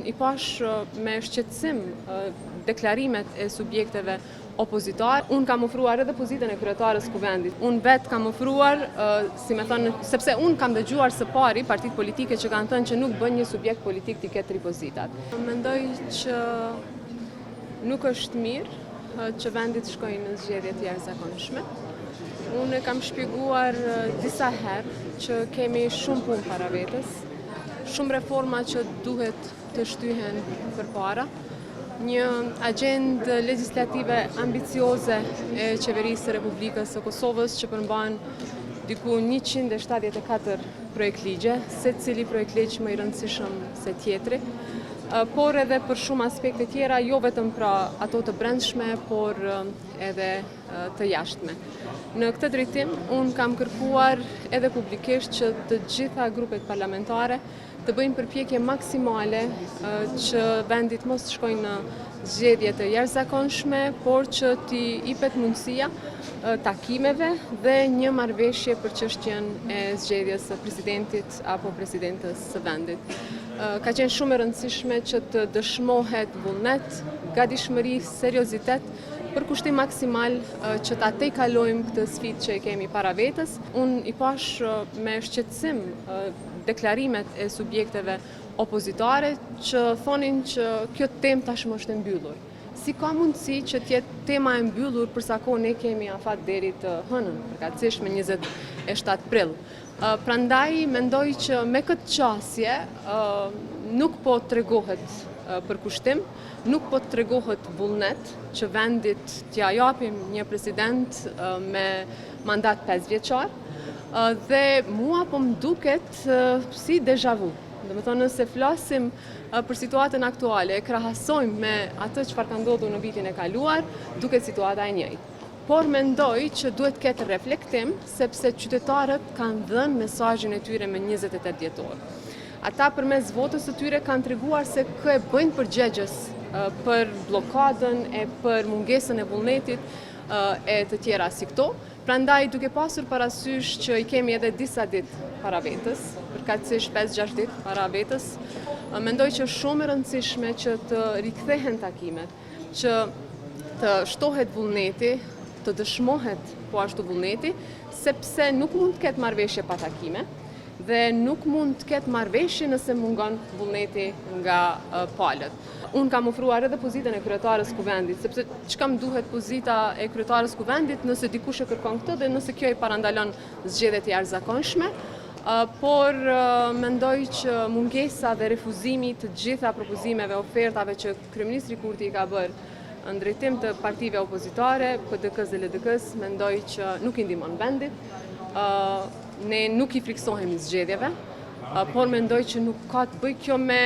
I pash me shqetësim deklarimet e subjekteve opozitar. Unë kam ofruar edhe pozitën e kryetarës kuvendit. Unë vetë kam ofruar, si me thënë, sepse unë kam dëgjuar së pari partitë politike që kanë thënë që nuk bën një subjekt politik t'i ketë 3 pozitat. Mendoj që nuk është mirë që vendit shkojnë në zgjedhje të jashtëzakonshme. Unë kam shpjeguar disa herë që kemi shumë punë para vetës, shumë reforma që duhet të shtyhen përpara, një agendë legislative ambicioze e qeverisë së Republikës së Kosovës që përmban diku 174 projekt ligje, secili projekt ligj më i rëndësishëm se tjetri, por edhe për shumë aspekte tjera, jo vetëm pra ato të brendshme, por edhe të jashtme. Në këtë drejtim, unë kam kërkuar edhe publikisht që të gjitha grupet parlamentare të bëjnë përpjekje maksimale që vendit mos shkojnë në zgjedhje të jashtëzakonshme, por që t'i jepet mundësia takimeve dhe një marrëveshje për çështjen e zgjedhjes së presidentit apo presidentes së vendit. Ka qenë shumë e rëndësishme që të dëshmohet vullnet, gatishmëri, seriozitet, për kushtim maksimal që ta tejkalojmë këtë sfidë që e kemi para vetës. Unë I pash me shqetësim deklarimet e subjekteve opozitare që thonin që kjo temë tashmë është e mbyllur. Si ka mundësi që t'jetë tema e mbyllur përsa kohë ne kemi afat deri të hënën, përkatësisht me 27 prill. Prandaj mendoj që me këtë qasje nuk po tregohet përkushtim, nuk po tregohet vullnet që vendit t'ja japim një president me mandat 5 vjeçar, dhe mua po më duket si déjà vu. Do të thonë, nëse flasim për situatën aktuale, e krahasojmë me atë çfarë ka ndodhur në vitin e kaluar, duket situata e njëjtë. Por mendoj që duhet ketë reflektim, sepse qytetarët kanë dhënë mesazhin e tyre me 28 dhjetor. Ata përmes votës së tyre kanë treguar se kë e bëjnë përgjegjës për blokadën e për mungesën e vullnetit e të tjera si këto. Prandaj, duke pasur parasysh që I kemi edhe disa ditë para vetës, përkatësisht 5-6 ditë para vetës, mendoj që shumë e rëndësishme që të rikthehen takimet, që të shtohet vullneti, të dëshmohet po ashtu vullneti, sepse nuk mund të ketë marrëveshje pa takime, dhe nuk mund të ketë marrëveshje nëse mungon vullneti nga palët. Unë kam ofruar edhe pozitën e kryetarës kuvendit, sepse çka më duhet pozita e kryetarës kuvendit nëse dikush e kërkon këtë dhe nëse kjo I parandalon zgjedhje të jashtëzakonshme, por mendoj që mungesa dhe refuzimi të gjitha propozimeve, ofertave që kryeministri Kurti I ka bërë në drejtim të partive opozitare, PDK-s dhe LDK-s, mendoj që nuk I ndihmon vendit. Ne nuk I friksohemi zgjedhjeve, por mendoj që nuk ka të bëjë kjo me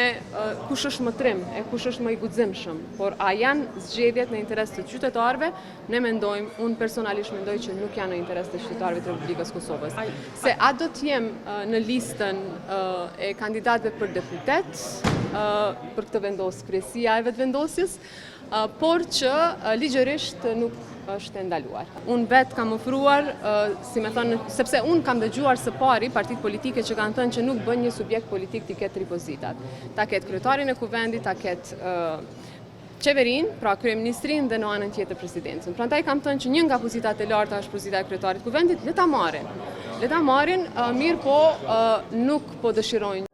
kush është më trim e kush është më I guximshëm, por a janë zgjedhjet në interes të qytetarëve? Ne mendojmë, unë personalisht mendoj që nuk janë në interes të qytetarëve të Republikës Kosovës. Se a do të jem në listën e kandidatëve për deputet, për këtë vendos kryesia e vetëvendosjes, por që ligjërisht nuk është e ndaluar. Unë vetë kam ofruar, si me thënë, sepse unë kam dëgjuar së pari partitë politike që kanë thënë që nuk bën një subjekt politik t'i ketë 3 pozitat. Ta ketë kryetarin e kuvendit, ta ketë qeverin, pra kryeministrin dhe në anën tjetër presidencën. Prandaj kam thënë që një nga pozitat e larta është pozita e kryetarit kuvendit, le ta marrin. Le ta marrin, mirë po nuk po dëshirojnë